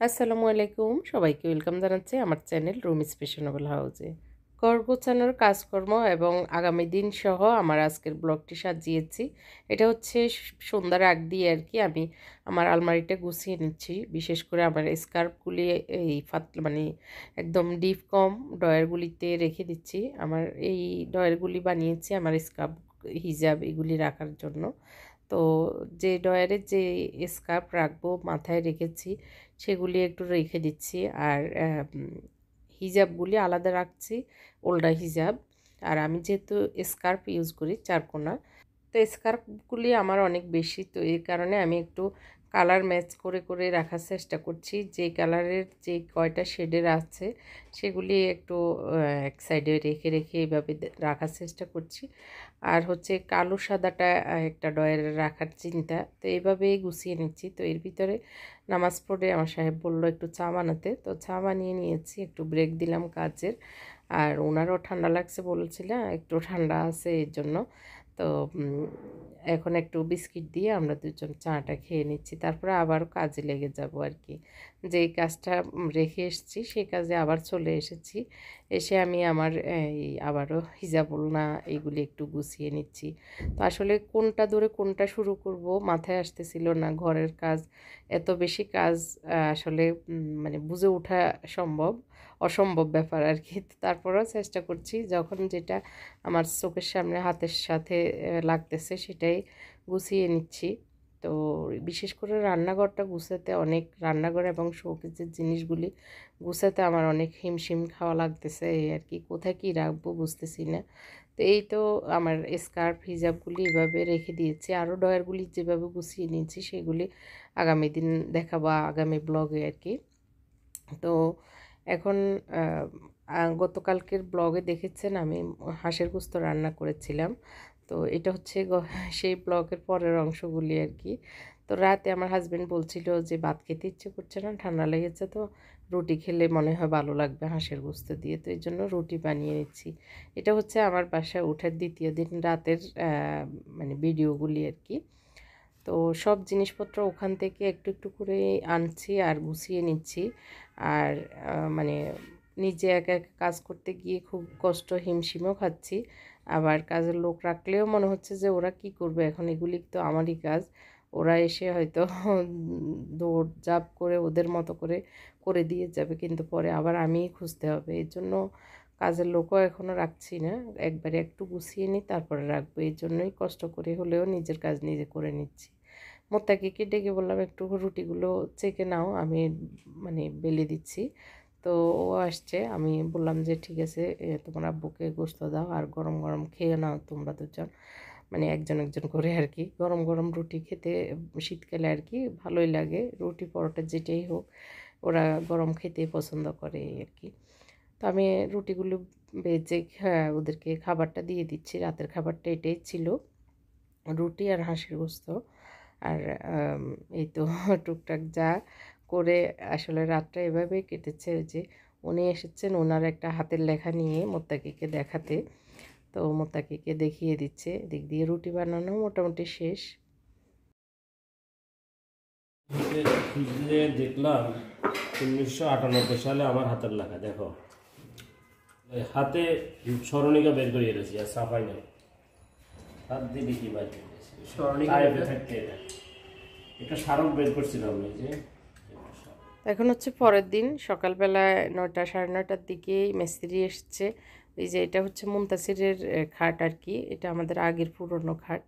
আসসালামু আলাইকুম, সবাইকে ওয়েলকাম জানাচ্ছি আমার চ্যানেল রুমিস ফ্যাশনেবল হাউসে। ঘর গোছানোর কাজকর্ম এবং আগামী দিন সহ আমার আজকের ব্লগটি সাজিয়েছি। এটা হচ্ছে সন্ধ্যার আগ দিয়ে আর কি আমি আমার আলমারিটা গুছিয়ে নিচ্ছি। বিশেষ করে আমার স্কার্ফগুলি এই মানে একদম ডিপ কম ডয়ারগুলিতে রেখে দিচ্ছি। আমার এই ডয়ারগুলি বানিয়েছি আমার স্কার্ফ, হিজাব এগুলি রাখার জন্য। তো যে ডয়ারে যে স্কার্ফ রাখবো মাথায় রেখেছি সেগুলি একটু রেখে দিচ্ছি। আর হিজাবগুলি আলাদা রাখছি, ওল্ডা হিজাব। আর আমি যেহেতু স্কার্ফ ইউজ করি চারকোনা, তো স্কার্ফগুলি আমার অনেক বেশি, তো এই কারণে আমি একটু কালার ম্যাচ করে করে রাখার চেষ্টা করছি। যে কালারের যে কয়টা শেডের আছে সেগুলি একটু এক সাইডে রেখে রেখে এইভাবে রাখার চেষ্টা করছি। আর হচ্ছে কালো সাদাটা একটা ডয়ারে রাখার চিন্তা, তো এইভাবেই গুছিয়ে নিচ্ছি। তো এর ভিতরে নামাজ পড়ে আমার সাহেব বললো একটু চা বানাতে, তো চা বানিয়ে নিয়েছি, একটু ব্রেক দিলাম কাজের। আর ওনারও ঠান্ডা লাগছে বলছিলেন, একটু ঠান্ডা আছে এর জন্য। তো এখন একটু বিস্কিট দিয়ে আমরা দুজন চাটা খেয়ে নিচ্ছি, তারপরে আবারও কাজে লেগে যাব আর কি। যেই কাজটা রেখে এসেছি সেই কাজে আবার চলে এসেছি। এসে আমি আমার এই আবারও হিজাবুল না এইগুলি একটু গুছিয়ে নিচ্ছি। তো আসলে কোনটা ধরে কোনটা শুরু করব মাথায় আসতেছিল না। ঘরের কাজ, এত বেশি কাজ, আসলে মানে বুঝে ওঠা অসম্ভব ব্যাপার আর কি। তারপরেও চেষ্টা করছি যখন যেটা আমার চোখের সামনে হাতের সাথে লাগতেছে সেটাই গুছিয়ে নিচ্ছি। তো বিশেষ করে রান্নাঘরটা গুছাতে অনেক, রান্নাঘর এবং শোকেসের জিনিসগুলি গুছাতে আমার অনেক হিমশিম খাওয়া লাগতেছে এই আর কি। কোথায় কী রাখবো বুঝতেছি না। তো এই তো আমার স্কার্ফ হিজাবগুলি এভাবে রেখে দিয়েছি। আরও ডয়ারগুলি যেভাবে গুছিয়ে নিয়েছি সেগুলি আগামী দিন দেখাবো আগামী ব্লগে আর কি। তো এখন গতকালকের ব্লগে দেখেছেন আমি হাঁসের গোস্ত রান্না করেছিলাম। তো এটা হচ্ছে সেই ব্লগের পরের অংশগুলি আর কি। তো রাতে আমার হাজব্যান্ড বলছিল যে ভাত খেতে ইচ্ছে করছে না, ঠান্ডা লেগেছে, তো রুটি খেলে মনে হয় ভালো লাগবে হাঁসের গোস্ত দিয়ে, তো এই জন্য রুটি বানিয়ে নিচ্ছি। এটা হচ্ছে আমার বাসায় ওঠার দ্বিতীয় দিন রাতের মানে ভিডিওগুলি আর কি। তো সব জিনিসপত্র ওখান থেকে একটু একটু করে আনছি আর গুছিয়ে নিচ্ছি। আর মানে নিজে একা একা কাজ করতে গিয়ে খুব কষ্ট, হিমশিমও খাচ্ছি। আবার কাজের লোক রাখলেও মনে হচ্ছে যে ওরা কি করবে এখন, এগুলি তো আমারই কাজ। ওরা এসে হয়তো দৌড় ঝাঁপ করে ওদের মতো করে করে দিয়ে যাবে, কিন্তু পরে আবার আমিই খুঁজতে হবে। এই জন্য কাজের লোকও এখনও রাখছি না, একবারে একটু গুছিয়ে নিই তারপরে রাখবো। এই জন্যই কষ্ট করে হলেও নিজের কাজ নিজে করে নিচ্ছি। মোত্তাকিকে ডেকে বললাম একটু রুটিগুলো চেকে নাও, আমি মানে বেলে দিচ্ছি। তো ও আসছে, আমি বললাম যে ঠিক আছে, তোমার আব্বুকে গোশত দাও আর গরম গরম খেয়ে নাও তোমরা দুজন, মানে একজন একজন করে আর কি। গরম গরম রুটি খেতে শীতকালে আর কি ভালোই লাগে, রুটি পরোটা যেটাই হোক ওরা গরম খেতে পছন্দ করে আর কি। তো আমি রুটিগুলো ভেজে ওদেরকে খাবারটা দিয়ে দিচ্ছি। রাতের খাবারটা এটাই ছিল, রুটি আর হাঁসের গোস্ত। আর এই তো টুকটাক যা করে আসলে রাতটা এভাবেই কেটেছে। ওই যে উনি এসেছেন ওনার একটা হাতের লেখা নিয়ে মোত্তাকিকে দেখাতে, তো মোত্তাকিকে দেখিয়ে দিচ্ছে। এদিক দিয়ে রুটি বানানো মোটামুটি শেষ। দেখলাম 1998 সালে আমার হাতের লেখা, দেখো হাতে স্মরণিকা বের করিয়ে দিয়েছি আর সাফাই নেই, হাত দিয়ে দেখি বাইর করেছি স্মরণিকা থাকতে এটা স্মারক বের করছিলাম এই যে। এখন হচ্ছে পরের দিন সকালবেলায় 9টা 9:30টার দিকেই মিস্ত্রি এসছে। এই যে এটা হচ্ছে মুনতাসিরের খাট আর কি, এটা আমাদের আগের পুরনো খাট।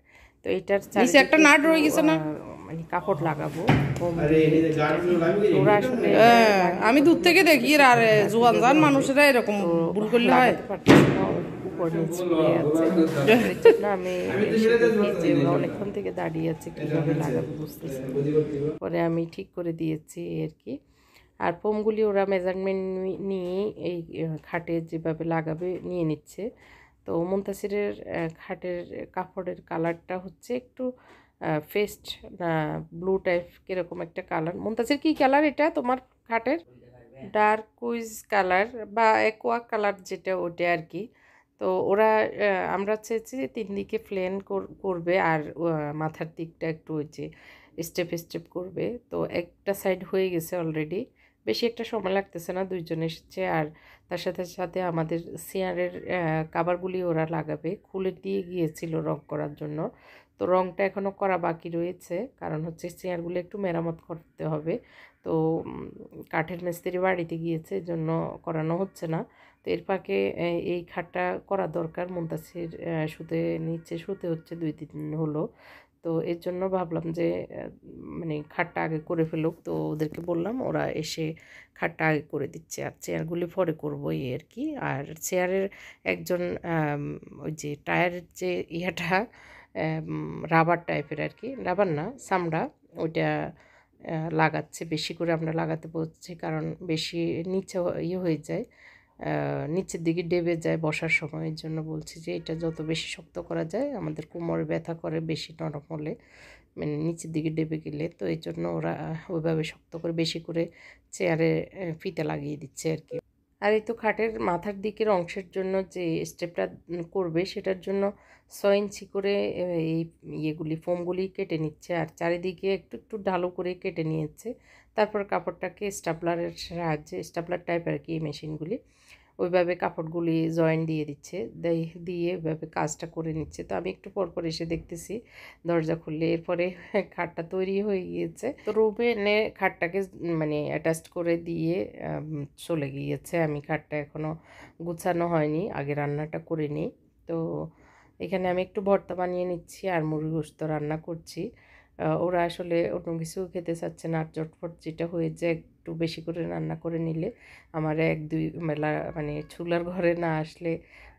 তো এটার চারিদিকে একটা নাট রয়ে গেছে না, মানে কাপড় লাগাবো। ওরা আসলে আমি দূর থেকে দেখি আর জোয়ান জান মানুষেরা এরকম ভুল করলে হয়। উপর নিচ হয়ে আছে না, আমি এসে দেখি যে ওরা অনেকক্ষণ থেকে দাঁড়িয়ে আছে, কীভাবে লাগাবে বুঝতেছে। পরে আমি ঠিক করে দিয়েছি আর কি। আর ফোমগুলি ওরা মেজারমেন্ট নিয়ে এই খাটে যেভাবে লাগাবে নিয়ে নিচ্ছে। তো মুনতাসিরের খাটের কাপড়ের কালারটা হচ্ছে একটু ফেস্ট না ব্লু টাইপ কীরকম একটা কালার। মুনতাসির কী কালার এটা তোমার খাটের? ডার্ক কুইজ কালার বা অ্যাকোয়া কালার যেটা ওটা আর কি। তো ওরা আমরা চেয়েছি যে 3 দিকে প্লেন করবে আর মাথার দিকটা একটু ওই যে স্টেপ স্টেপ করবে। তো একটা সাইড হয়ে গেছে অলরেডি, বেশি একটা সময় লাগতেছে না, দুইজন এসেছে। আর তার সাথে সাথে আমাদের চেয়ারের কাভারগুলি ওরা লাগাবে, খুলে দিয়ে গিয়েছিল রং করার জন্য। তো রংটা এখনও করা বাকি রয়েছে, কারণ হচ্ছে চেয়ারগুলো একটু মেরামত করতে হবে। তো কাঠের মিস্ত্রি বাড়িতে গিয়েছে, এজন্য করানো হচ্ছে না। তো এর ফাঁকে এই খাটটা করা দরকার। মুনতাসির নিচে শুতে হচ্ছে 2-3 দিন হলো। তো এর জন্য ভাবলাম যে মানে খাটটা আগে করে ফেলুক। তো ওদেরকে বললাম, ওরা এসে খাটটা আগে করে দিচ্ছে, আর চেয়ারগুলি পরে করবো এই আর কি। আর চেয়ারের একজন ওই যে টায়ারের যে ইয়াটা রাবার টাইপের আর কি, রাবার না চামড়া, ওইটা লাগাচ্ছে। বেশি করে আমরা লাগাতে বলছি, কারণ বেশি নিচে হয়ে যায়, নিচের দিকে ডেবে যায় বসার সময়। এর জন্য বলছি যে এটা যত বেশি শক্ত করা যায়, আমাদের কোমরে ব্যথা করে বেশি নরম হলে, মানে নিচের দিকে ডেবে গেলে। তো এই জন্য ওরা ওইভাবে শক্ত করে বেশি করে চেয়ারে ফিতে লাগিয়ে দিচ্ছে আর কি। আর এই তো খাটের মাথার দিকের অংশের জন্য যে স্টেপটা করবে, সেটার জন্য 6 ইঞ্চি করে এই ইয়েগুলি ফোমগুলি কেটে নিচ্ছে, আর চারিদিকে একটু একটু ঢালু করে কেটে নিয়েছে। তারপর কাপড়টাকে স্টাপলারের সাহায্যে, স্টাপলার টাইপ আর কি এই মেশিনগুলি, ওইভাবে কাপড়গুলি জয়েন দিয়ে দিচ্ছে, দিয়ে ওইভাবে কাজটা করে নিচ্ছে। তো আমি একটু পর পর এসে দেখতেছি দরজা খুললে। এরপরে খাটটা তৈরি হয়ে গিয়েছে। তো রুমে এনে খাটটাকে মানে অ্যাটাচ করে দিয়ে চলে গিয়েছে। আমি খাটটা এখনও গুছানো হয়নি, আগে রান্নাটা করে নিই। তো এখানে আমি একটু ভর্তা বানিয়ে নিচ্ছি আর মুরগি গোশত রান্না করছি। ওরা আসলে অন্য কিছু খেতে চাচ্ছে না, আর চটপট যেটা হয়ে যায় একটু বেশি করে রান্না করে নিলে আমার 1-2 বেলা মানে চুলার ঘরে না আসলে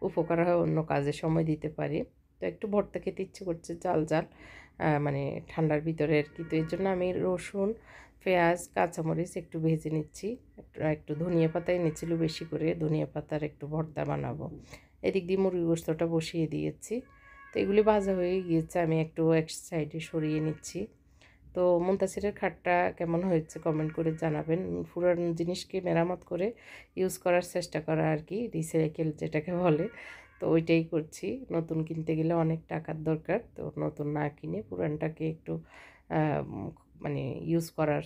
উপকার হয়, অন্য কাজে সময় দিতে পারি। তো একটু ভর্তা খেতে ইচ্ছে করছে, জাল জাল, মানে ঠান্ডার ভিতরে আর কি। তো এই জন্য আমি রসুন, পেঁয়াজ, কাঁচামরিচ একটু ভেজে নিচ্ছি। একটু ধনিয়া পাতা এনেছিল বেশি করে, ধনিয়া পাতার একটু ভর্তা বানাবো। এদিক দিয়ে মুরগি গোশতটা বসিয়ে দিয়েছি। তো এগুলি ভাজা হয়ে গিয়েছে, আমি একটু এক সাইডে সরিয়ে নিচ্ছি। তো মুনতাসিরের খাটটা কেমন হয়েছে কমেন্ট করে জানাবেন। পুরানো জিনিসকে মেরামত করে ইউজ করার চেষ্টা করা আর কি, রিসাইকেল যেটাকে বলে। তো ওইটাই করছি। নতুন কিনতে গেলে অনেক টাকার দরকার, তো নতুন না কিনে পুরানটাকে একটু মানে ইউজ করার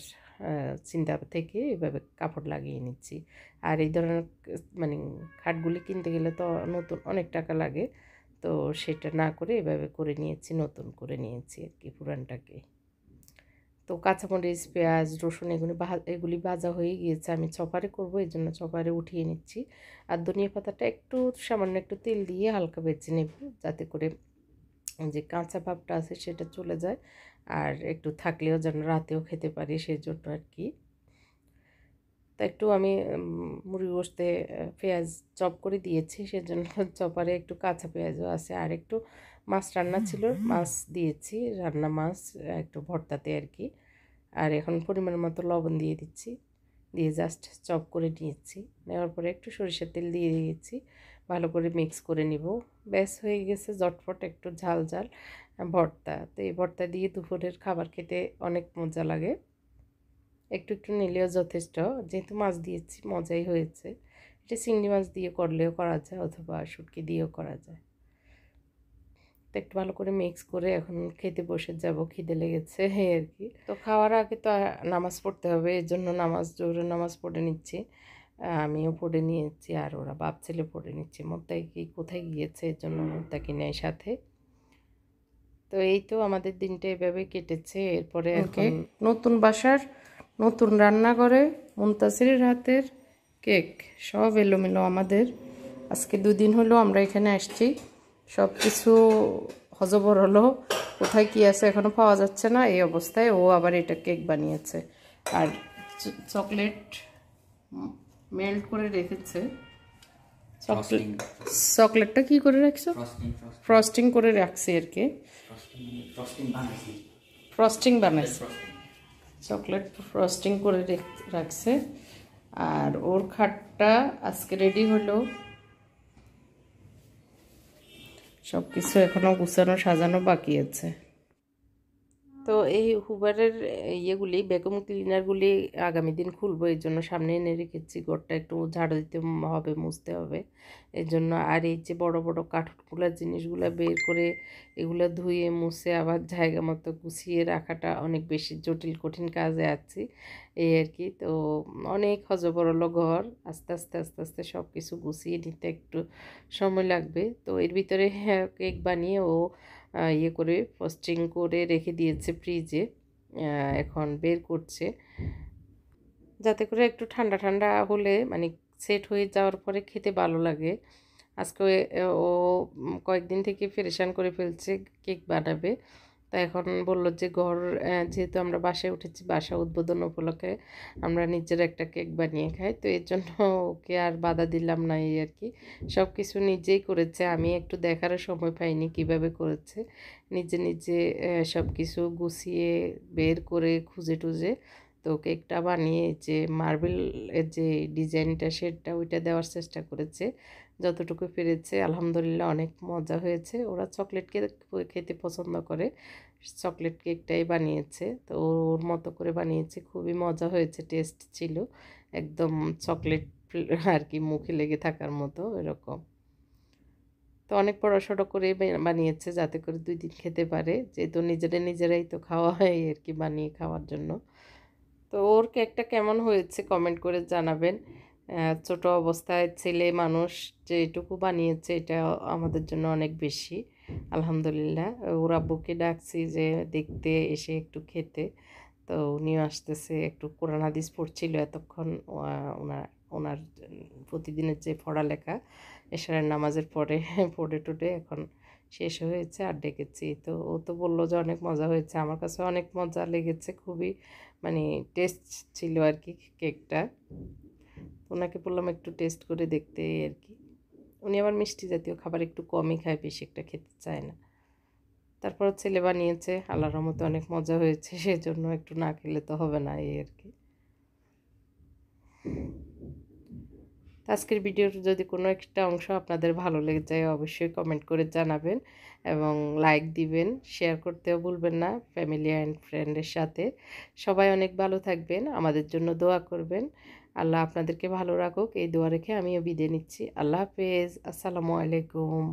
চিন্তা থেকে এভাবে কাপড় লাগিয়ে নিচ্ছি। আর এই ধরনের মানে খাটগুলি কিনতে গেলে তো নতুন অনেক টাকা লাগে, তো সেটা না করে এভাবে করে নিয়েছি, নতুন করে নিয়েছি আর কি পুরানটাকে। তো কাঁচামরিচ, পেঁয়াজ, রসুন এগুলি ভাজা হয়ে গিয়েছে। আমি চপারে করব, এই জন্য চপারে উঠিয়ে নিচ্ছি। আর ধনিয়া পাতাটা একটু সামান্য একটু তেল দিয়ে হালকা বেজে নেব, যাতে করে যে কাঁচা ভাবটা আছে সেটা চলে যায়, আর একটু থাকলেও যেন রাতেও খেতে পারি, সেই জন্য আর কি। তো একটু আমি মুরগি গোশতে পেঁয়াজ চপ করে দিয়েছি, সেজন্য চপারে একটু কাঁচা পেঁয়াজও আছে। আর একটু মাছ রান্না ছিল, মাছ দিয়েছি, রান্না মাছ একটু ভর্তাতে আর কি। আর এখন পরিমাণ মতো লবণ দিয়ে দিচ্ছি, দিয়ে জাস্ট চপ করে নিয়েছি। নেওয়ার পরে একটু সরিষার তেল দিয়ে দিয়েছি, ভালো করে মিক্স করে নিব। ব্যাস হয়ে গেছে ঝটফট একটু ঝাল ঝাল ভর্তা। তো এই ভর্তা দিয়ে দুপুরের খাবার খেতে অনেক মজা লাগে, একটু একটু নিলেও যথেষ্ট। যেহেতু মাছ দিয়েছি মজাই হয়েছে। এটা চিংড়ি মাছ দিয়ে করলেও করা যায়, অথবা শুটকি দিয়েও করা যায়। তো একটু ভালো করে মিক্স করে এখন খেতে বসে যাব, খিদে লেগেছে এই আর কি। তো খাওয়ার আগে তো নামাজ পড়তে হবে, এর জন্য জোহরের নামাজ পড়ে নিচ্ছি। আমিও পড়ে নিয়েছি, আর ওরা বাপ ছেলে পড়ে নিচ্ছে। মোত্তাকি কোথায় গিয়েছে, এর জন্য মোত্তাকি নেয় সাথে। তো এই তো আমাদের দিনটা এভাবে কেটেছে। এরপরে এখন নতুন বাসার নতুন রান্নাঘরে মুনতাসিরের হাতের কেক, সব এলোমেলো আমাদের। আজকে 2 দিন হলো আমরা এখানে আসছি, সব কিছু হজবর হলো, কোথায় কি আছে এখনো পাওয়া যাচ্ছে না। এই অবস্থায় ও আবার এটা কেক বানিয়েছে, আর চকলেট মেল্ট করে রেখেছে। চকলেটটা কি করে রাখছো? ফ্রস্টিং করে রাখছি আর কি, ফ্রস্টিং বানাইছে, চকলেট ফ্রস্টিং করে রাখছে। আর ওর খাটটা আজকে রেডি হলো, সব কিছু এখনো গুছানো সাজানো বাকি আছে। তো এই হুবারের ইয়েগুলি ভ্যাকুয়াম ক্লিনারগুলি আগামী দিন খুলবো, এই জন্য সামনে এনে রেখেছি। ঘরটা একটু ঝাড়ু দিতে হবে, মুছতে হবে এই জন্য। আর এই যে বড় বড় কাঠগুলার জিনিসগুলো বের করে এগুলো ধুয়ে মুছে আবার জায়গা মতো গুছিয়ে রাখাটা অনেক বেশি জটিল কঠিন কাজে আছি এই আর কি। তো অনেক হজবরল ঘর, আস্তে আস্তে আস্তে আস্তে সব কিছু গুছিয়ে নিতে একটু সময় লাগবে। তো এর ভিতরে কেক বানিয়ে ও ইয়ে করে ফ্রস্টিং করে রেখে দিয়েছে ফ্রিজে, এখন বের করছে যাতে করে একটু ঠান্ডা ঠান্ডা হলে মানে সেট হয়ে যাওয়ার পরে খেতে ভালো লাগে। আজকে ও কয়েকদিন থেকে প্রিপারেশন করে ফেলছে কেক বানাবে। তো এখন বললো যে ঘর যেহেতু আমরা বাসায় উঠেছি, বাসা উদ্বোধন উপলক্ষে আমরা নিজের একটা কেক বানিয়ে খাই, তো এর জন্য ওকে আর বাধা দিলাম না এই আর কি। সব কিছু নিজেই করেছে, আমি একটু দেখারও সময় পাইনি কিভাবে করেছে। নিজে নিজে সব কিছু গুছিয়ে বের করে খুঁজে টুজে তো কেকটা বানিয়ে যে মার্বেলের যে ডিজাইনটা সেটা ওইটা দেওয়ার চেষ্টা করেছে যতটুকু পেরেছে। আলহামদুলিল্লাহ অনেক মজা হয়েছে। ওরা চকলেট কেক খেতে পছন্দ করে, চকলেট কেকটাই বানিয়েছে। তো ওর মতো করে বানিয়েছে, খুবই মজা হয়েছে, টেস্ট ছিল একদম চকলেট আর কি, মুখে লেগে থাকার মতো এরকম। তো অনেক পড়াশোনা করে বানিয়েছে যাতে করে 2 দিন খেতে পারে, যেহেতু নিজেরাই তো খাওয়া হয় আর কি, বানিয়ে খাওয়ার জন্য। তো ওর কেকটা কেমন হয়েছে কমেন্ট করে জানাবেন। ছোট অবস্থায় ছেলে মানুষ যেটুকু বানিয়েছে এটা আমাদের জন্য অনেক বেশি আলহামদুলিল্লাহ। ওর আব্বুকে ডাকছি যে দেখতে এসে একটু খেতে, তো উনিও আসতেছে। একটু কোরআন হাদিস পড়ছিল এতক্ষণ, ওনার ওনার প্রতিদিনের যে পড়ালেখা এশারের নামাজের পরে পড়ে টুটে এখন শেষ হয়েছে আর ডেকেছি। তো ও তো বললো যে অনেক মজা হয়েছে, আমার কাছে অনেক মজা লেগেছে, খুবই মানে টেস্ট ছিল আর কি কেকটা। ওনাকে বললাম একটু টেস্ট করে দেখতে আর কি। উনি আবার মিষ্টি জাতীয় খাবার একটু কমই খায়, বেশি একটা খেতে চায় না। তারপর ছেলে বানিয়েছে, আল্লাহর রহমতে অনেক মজা হয়েছে, সেজন্য একটু না খেলে তো হবে না এই আর কি। আজকের ভিডিওর যদি কোনো একটা অংশ আপনাদের ভালো লেগে যায় অবশ্যই কমেন্ট করে জানাবেন এবং লাইক দিবেন, শেয়ার করতেও ভুলবেন না ফ্যামিলি অ্যান্ড ফ্রেন্ডের সাথে। সবাই অনেক ভালো থাকবেন, আমাদের জন্য দোয়া করবেন। আল্লাহ আপনাদেরকে ভালো রাখুক এই দোয়া রেখে আমিও বিদায় নিচ্ছি। আল্লাহ হাফেজ, আসসালামু আলাইকুম।